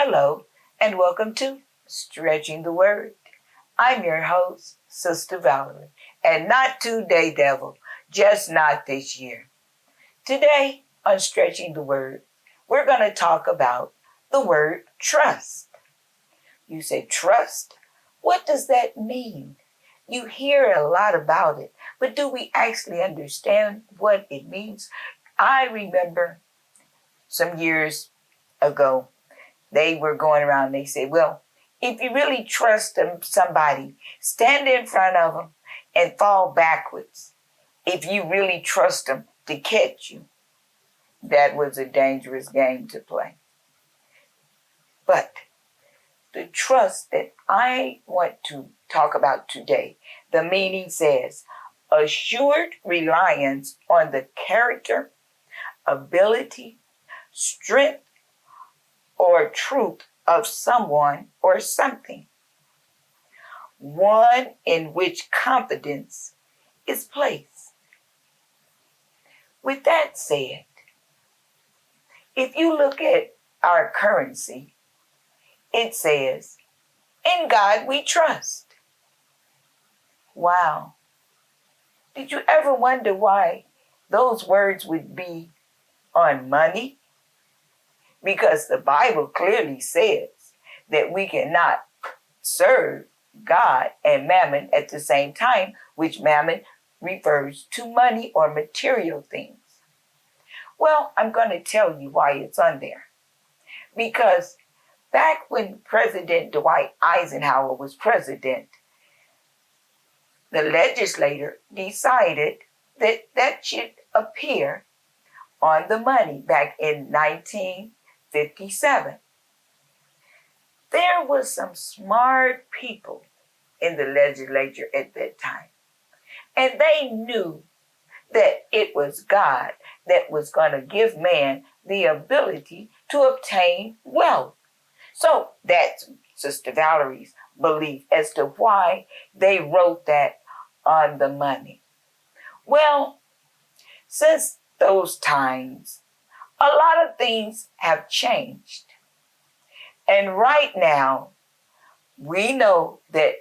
Hello, and welcome to Stretching the Word. I'm your host, Sister Valerie, and not today, devil, just not this year. Today, on Stretching the Word, we're going to talk about the word trust. You say trust? What does that mean? You hear a lot about it, but do we actually understand what it means? I remember some years ago, they were going around and they said, well, if you really trust somebody, stand in front of them and fall backwards. If you really trust them to catch you, that was a dangerous game to play. But the trust that I want to talk about today, the meaning says, assured reliance on the character, ability, strength, or truth of someone or something. One in which confidence is placed. With that said, if you look at our currency, it says, in God we trust. Wow. Did you ever wonder why those words would be on money? Because the Bible clearly says that we cannot serve God and mammon at the same time, which mammon refers to money or material things. Well, I'm going to tell you why it's on there. Because back when President Dwight Eisenhower was president, the legislature decided that that should appear on the money back in 1957. There was some smart people in the legislature at that time, and they knew that it was God that was going to give man the ability to obtain wealth. So that's Sister Valerie's belief as to why they wrote that on the money. Well, since those times, a lot of things have changed. And right now, we know that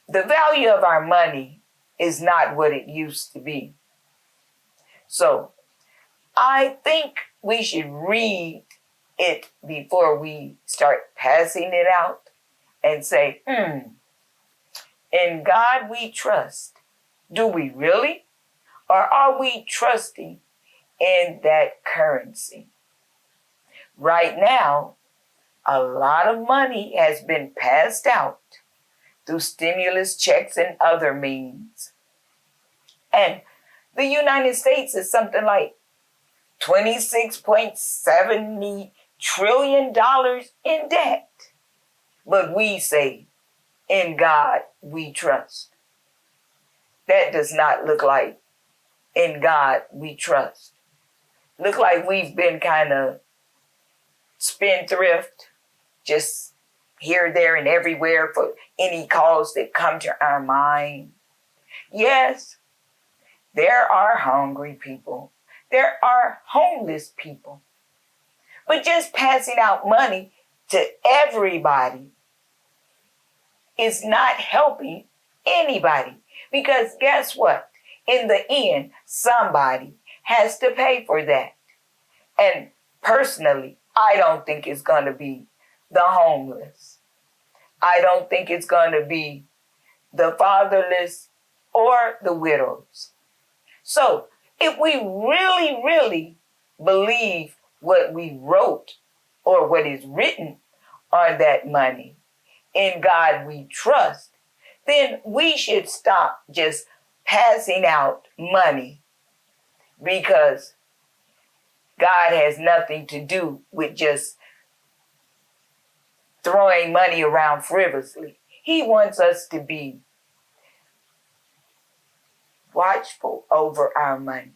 the value of our money is not what it used to be. So I think we should read it before we start passing it out and say, in God we trust. Do we really? Or are we trusting in that currency? Right now, a lot of money has been passed out through stimulus checks and other means. And the United States is something like $26.70 trillion in debt. But we say, in God we trust. That does not look like in God we trust. Look like we've been kind of spendthrift, just here, there, and everywhere for any cause that come to our mind. Yes, there are hungry people. There are homeless people. But just passing out money to everybody is not helping anybody. Because guess what? In the end, somebody has to pay for that. And personally, I don't think it's going to be the homeless. I don't think it's going to be the fatherless or the widows. So if we really, really believe what we wrote or what is written on that money, in God we trust, then we should stop just passing out money, because God has nothing to do with just throwing money around frivolously. He wants us to be watchful over our money.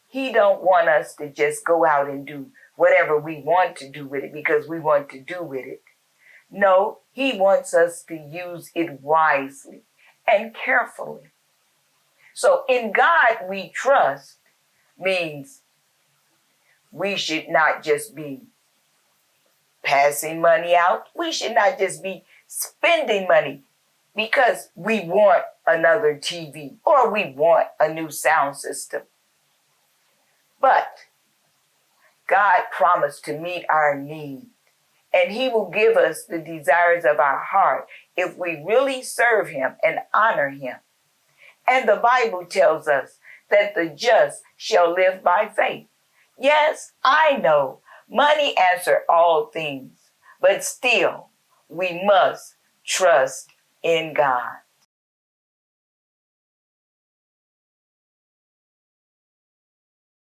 He don't want us to just go out and do whatever we want to do with it because we want to do with it. No, he wants us to use it wisely and carefully. So in God we trust means we should not just be passing money out. We should not just be spending money because we want another TV or we want a new sound system. But God promised to meet our need, and he will give us the desires of our heart if we really serve him and honor him. And the Bible tells us that the just shall live by faith. Yes, I know money answers all things, but still we must trust in God.